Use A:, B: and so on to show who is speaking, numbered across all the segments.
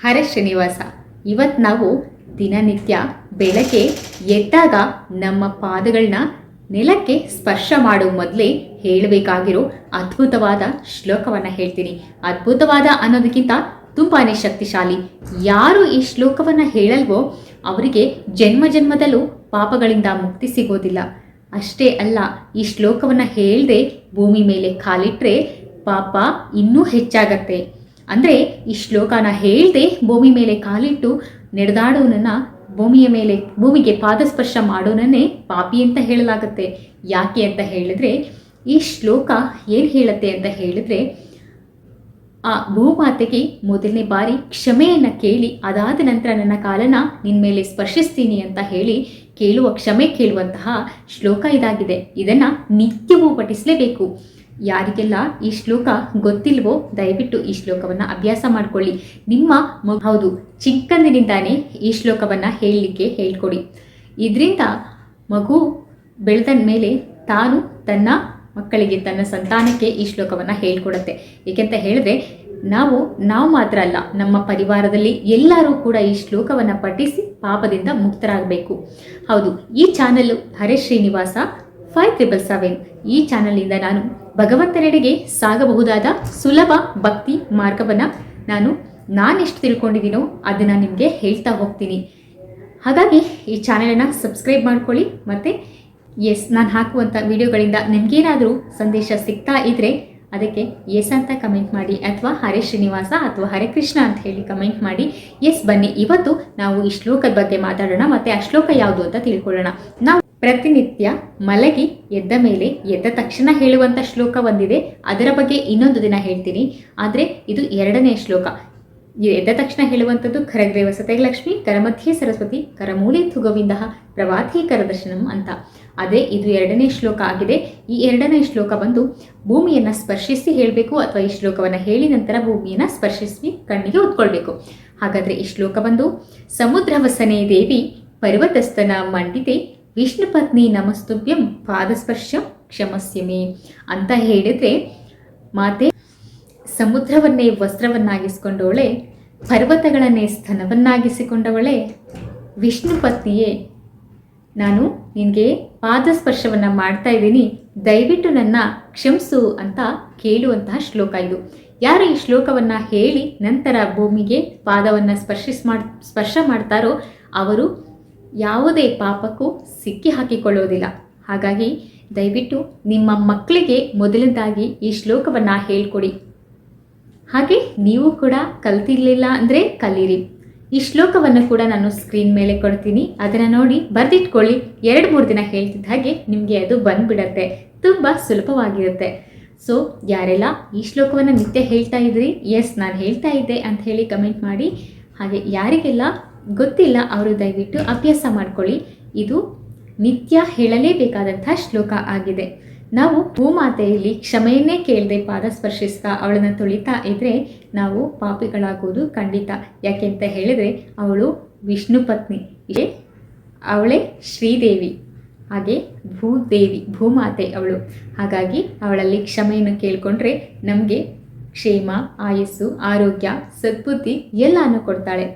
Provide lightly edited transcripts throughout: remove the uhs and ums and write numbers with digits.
A: ಹರೇ ಶ್ರೀನಿವಾಸ. ಇವತ್ತು ನಾವು ದಿನನಿತ್ಯ ಬೆಳಗ್ಗೆ ಎದ್ದಾಗ ನಮ್ಮ ಪಾದಗಳನ್ನ ನೆಲಕ್ಕೆ ಸ್ಪರ್ಶ ಮಾಡುವ ಮೊದಲೇ ಹೇಳಬೇಕಾಗಿರೋ ಅದ್ಭುತವಾದ ಶ್ಲೋಕವನ್ನು ಹೇಳ್ತೀನಿ. ಅದ್ಭುತವಾದ ಅನ್ನೋದಕ್ಕಿಂತ ತುಂಬಾ ಶಕ್ತಿಶಾಲಿ. ಯಾರು ಈ ಶ್ಲೋಕವನ್ನು ಹೇಳಲ್ವೋ ಅವರಿಗೆ ಜನ್ಮ ಜನ್ಮದಲ್ಲೂ ಪಾಪಗಳಿಂದ ಮುಕ್ತಿ ಸಿಗೋದಿಲ್ಲ. ಅಷ್ಟೇ ಅಲ್ಲ, ಈ ಶ್ಲೋಕವನ್ನು ಹೇಳದೆ ಭೂಮಿ ಮೇಲೆ ಕಾಲಿಟ್ಟರೆ ಪಾಪ ಇನ್ನೂ ಹೆಚ್ಚಾಗತ್ತೆ. ಅಂದರೆ ಈ ಶ್ಲೋಕನ ಹೇಳದೆ ಭೂಮಿ ಮೇಲೆ ಕಾಲಿಟ್ಟು ನಡೆದಾಡೋನನ್ನ ಭೂಮಿಗೆ ಪಾದಸ್ಪರ್ಶ ಮಾಡೋನನ್ನೇ ಪಾಪಿ ಅಂತ ಹೇಳಲಾಗುತ್ತೆ. ಯಾಕೆ ಅಂತ ಹೇಳಿದ್ರೆ ಈ ಶ್ಲೋಕ ಏನು ಹೇಳುತ್ತೆ ಅಂತ ಹೇಳಿದ್ರೆ, ಆ ಭೂಮಾತೆಗೆ ಮೊದಲನೇ ಬಾರಿ ಕ್ಷಮೆಯನ್ನು ಕೇಳಿ ಅದಾದ ನಂತರ ನನ್ನ ಕಾಲನ ನಿನ್ನ ಮೇಲೆ ಸ್ಪರ್ಶಿಸ್ತೀನಿ ಅಂತ ಹೇಳಿ ಕ್ಷಮೆ ಕೇಳುವಂತಹ ಶ್ಲೋಕ ಇದಾಗಿದೆ. ಇದನ್ನು ನಿತ್ಯವೂ ಪಠಿಸಲೇಬೇಕು. ಯಾರಿಗೆಲ್ಲ ಈ ಶ್ಲೋಕ ಗೊತ್ತಿಲ್ವೋ ದಯವಿಟ್ಟು ಈ ಶ್ಲೋಕವನ್ನು ಅಭ್ಯಾಸ ಮಾಡಿಕೊಳ್ಳಿ. ನಿಮ್ಮ ಹೌದು, ಚಿಕ್ಕಂದಿನಿಂದಾನೇ ಈ ಶ್ಲೋಕವನ್ನು ಹೇಳಲಿಕ್ಕೆ ಹೇಳ್ಕೊಡಿ. ಇದರಿಂದ ಮಗು ಬೆಳೆದ ಮೇಲೆ ತಾನು ತನ್ನ ಮಕ್ಕಳಿಗೆ, ತನ್ನ ಸಂತಾನಕ್ಕೆ ಈ ಶ್ಲೋಕವನ್ನು ಹೇಳ್ಕೊಡುತ್ತೆ. ಏಕೆಂತ ಹೇಳಿದ್ರೆ ನಾವು ಮಾತ್ರ ಅಲ್ಲ, ನಮ್ಮ ಪರಿವಾರದಲ್ಲಿ ಎಲ್ಲರೂ ಕೂಡ ಈ ಶ್ಲೋಕವನ್ನು ಪಠಿಸಿ ಪಾಪದಿಂದ ಮುಕ್ತರಾಗಬೇಕು. ಹೌದು, ಈ ಚಾನಲ್ ಹರೇ ಶ್ರೀನಿವಾಸ 5777. ಈ ಚಾನಲ್ನಿಂದ ನಾನು ಭಗವಂತನೆಡೆಗೆ ಸಾಗಬಹುದಾದ ಸುಲಭ ಭಕ್ತಿ ಮಾರ್ಗವನ್ನು ನಾನೆಷ್ಟು ತಿಳ್ಕೊಂಡಿದ್ದೀನೋ ಅದನ್ನು ನಿಮಗೆ ಹೇಳ್ತಾ ಹೋಗ್ತೀನಿ. ಹಾಗಾಗಿ ಈ ಚಾನಲನ್ನು ಸಬ್ಸ್ಕ್ರೈಬ್ ಮಾಡ್ಕೊಳ್ಳಿ. ಮತ್ತು ನಾನು ಹಾಕುವಂಥ ವಿಡಿಯೋಗಳಿಂದ ನಿಮಗೇನಾದರೂ ಸಂದೇಶ ಸಿಗ್ತಾ ಇದ್ದರೆ ಅದಕ್ಕೆ ಎಸ್ ಅಂತ ಕಮೆಂಟ್ ಮಾಡಿ, ಅಥವಾ ಹರೇ ಶ್ರೀನಿವಾಸ ಅಥವಾ ಹರೇ ಕೃಷ್ಣ ಅಂತ ಹೇಳಿ ಕಮೆಂಟ್ ಮಾಡಿ. ಬನ್ನಿ ಇವತ್ತು ನಾವು ಈ ಶ್ಲೋಕದ ಬಗ್ಗೆ ಮಾತಾಡೋಣ, ಮತ್ತು ಆ ಶ್ಲೋಕ ಯಾವುದು ಅಂತ ತಿಳ್ಕೊಳ್ಳೋಣ. ನಾವು ಪ್ರತಿನಿತ್ಯ ಮಲಗಿ ಎದ್ದ ತಕ್ಷಣ ಹೇಳುವಂಥ ಶ್ಲೋಕ ಒಂದಿದೆ, ಅದರ ಬಗ್ಗೆ ಇನ್ನೊಂದು ದಿನ ಹೇಳ್ತೀನಿ. ಆದರೆ ಇದು 2ನೇ ಶ್ಲೋಕ. ಎದ್ದ ತಕ್ಷಣ ಹೇಳುವಂಥದ್ದು ಕರಗ್ರೆ ವಸತೆ ಲಕ್ಷ್ಮಿ, ಕರಮಧ್ಯೆ ಸರಸ್ವತಿ, ಕರಮೂಲೆ ತು ಗೋವಿಂದ, ಪ್ರಭಾತಿ ಕರದರ್ಶನಂ ಅಂತ. ಅದೇ ಇದು 2ನೇ ಶ್ಲೋಕ ಆಗಿದೆ. ಈ 2ನೇ ಶ್ಲೋಕ ಬಂದು ಭೂಮಿಯನ್ನು ಸ್ಪರ್ಶಿಸಿ ಹೇಳಬೇಕು, ಅಥವಾ ಈ ಶ್ಲೋಕವನ್ನು ಹೇಳಿ ನಂತರ ಭೂಮಿಯನ್ನು ಸ್ಪರ್ಶಿಸಿ ಕಣ್ಣಿಗೆ ಉತ್ಕೊಳ್ಬೇಕು. ಹಾಗಾದರೆ ಈ ಶ್ಲೋಕ ಬಂದು, ಸಮುದ್ರವಸನೆ ದೇವಿ ಪರ್ವತಸ್ಥನ ಮಂಡಿತೆ, ವಿಷ್ಣು ಪತ್ನಿ ನಮಸ್ತುಭ್ಯಂ ಪಾದಸ್ಪರ್ಶ ಕ್ಷಮಸ್ಯಮೆ ಅಂತ ಹೇಳಿದರೆ, ಮಾತೆ ಸಮುದ್ರವನ್ನೇ ವಸ್ತ್ರವನ್ನಾಗಿಸಿಕೊಂಡವಳೆ, ಪರ್ವತಗಳನ್ನೇ ಸ್ತನವನ್ನಾಗಿಸಿಕೊಂಡವಳೆ, ವಿಷ್ಣು ಪತ್ನಿಯೇ ನಾನು ನಿನಗೆ ಪಾದಸ್ಪರ್ಶವನ್ನು ಮಾಡ್ತಾ ಇದ್ದೀನಿ, ದಯವಿಟ್ಟು ನನ್ನ ಕ್ಷಮಿಸು ಅಂತ ಕೇಳುವಂತಹ ಶ್ಲೋಕ ಇದು. ಯಾರು ಈ ಶ್ಲೋಕವನ್ನು ಹೇಳಿ ನಂತರ ಭೂಮಿಗೆ ಪಾದವನ್ನು ಸ್ಪರ್ಶ ಮಾಡ್ತಾರೋ ಅವರು ಯಾವುದೇ ಪಾಪಕ್ಕೂ ಸಿಕ್ಕಿ ಹಾಕಿಕೊಳ್ಳೋದಿಲ್ಲ. ಹಾಗಾಗಿ ದಯವಿಟ್ಟು ನಿಮ್ಮ ಮಕ್ಕಳಿಗೆ ಮೊದಲನೇದಾಗಿ ಈ ಶ್ಲೋಕವನ್ನು ಹೇಳ್ಕೊಡಿ. ಹಾಗೆ ನೀವು ಕೂಡ ಕಲ್ತಿರ್ಲಿಲ್ಲ ಅಂದರೆ ಕಲೀರಿ. ಈ ಶ್ಲೋಕವನ್ನು ಕೂಡ ನಾನು ಸ್ಕ್ರೀನ್ ಮೇಲೆ ಕೊಡ್ತೀನಿ, ಅದನ್ನು ನೋಡಿ ಬರೆದಿಟ್ಕೊಳ್ಳಿ. 2-3 ದಿನ ಹೇಳ್ತಿದ್ದ ಹಾಗೆ ನಿಮಗೆ ಅದು ಬಂದ್ಬಿಡತ್ತೆ. ತುಂಬ ಸುಲಭವಾಗಿರುತ್ತೆ. ಸೊ ಯಾರೆಲ್ಲ ಈ ಶ್ಲೋಕವನ್ನು ನಿತ್ಯ ಹೇಳ್ತಾ ಇದ್ರಿ, ನಾನು ಹೇಳ್ತಾ ಇದ್ದೆ ಅಂತ ಹೇಳಿ ಕಮೆಂಟ್ ಮಾಡಿ. ಹಾಗೆ ಯಾರಿಗೆಲ್ಲ ಗೊತ್ತಿಲ್ಲ ಅವರು ದಯವಿಟ್ಟು ಅಭ್ಯಾಸ ಮಾಡ್ಕೊಳ್ಳಿ. ಇದು ನಿತ್ಯ ಹೇಳಲೇಬೇಕಾದಂಥ ಶ್ಲೋಕ ಆಗಿದೆ. ನಾವು ಭೂಮಾತೆಯಲ್ಲಿ ಕ್ಷಮೆಯನ್ನೇ ಕೇಳದೆ ಪಾದ ಸ್ಪರ್ಶಿಸ್ತಾ ಅವಳನ್ನು ತೊಳಿತಾ ಇದ್ದರೆ ನಾವು ಪಾಪಿಗಳಾಗೋದು ಖಂಡಿತ. ಯಾಕೆ ಅಂತ ಹೇಳಿದರೆ ಅವಳು ವಿಷ್ಣು ಪತ್ನಿ, ಅವಳೇ ಶ್ರೀದೇವಿ, ಹಾಗೆ ಭೂಮಾತೆ ಅವಳು. ಹಾಗಾಗಿ ಅವಳಲ್ಲಿ ಕ್ಷಮೆಯನ್ನು ಕೇಳಿಕೊಂಡ್ರೆ ನಮಗೆ ಕ್ಷೇಮ, ಆಯಸ್ಸು, ಆರೋಗ್ಯ, ಸದ್ಬುದ್ಧಿ ಎಲ್ಲನೂ ಕೊಡ್ತಾಳೆ.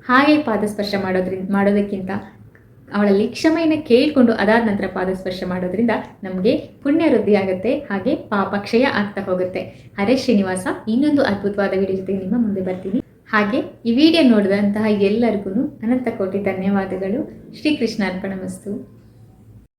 A: ಹಾಗೆ ಪಾದಸ್ಪರ್ಶ ಮಾಡೋದಕ್ಕಿಂತ ಅವಳಲ್ಲಿ ಕ್ಷಮೆಯನ್ನು ಕೇಳಿಕೊಂಡು ಅದಾದ ನಂತರ ಪಾದಸ್ಪರ್ಶ ಮಾಡೋದ್ರಿಂದ ನಮಗೆ ಪುಣ್ಯ ವೃದ್ಧಿ ಆಗುತ್ತೆ, ಹಾಗೆ ಪಾಪ ಕ್ಷಯ ಆಗ್ತಾ ಹೋಗುತ್ತೆ. ಹರೇ ಶ್ರೀನಿವಾಸ. ಇನ್ನೊಂದು ಅದ್ಭುತವಾದ ವಿಡಿಯೋ ಜೊತೆಗೆ ನಿಮ್ಮ ಮುಂದೆ ಬರ್ತೀನಿ. ಹಾಗೆ ಈ ವಿಡಿಯೋ ನೋಡಿದಂತಹ ಎಲ್ಲರಿಗೂ ಅನಂತ ಕೋಟಿ ಧನ್ಯವಾದಗಳು. ಶ್ರೀಕೃಷ್ಣ ಅರ್ಪಣಮಸ್ತು.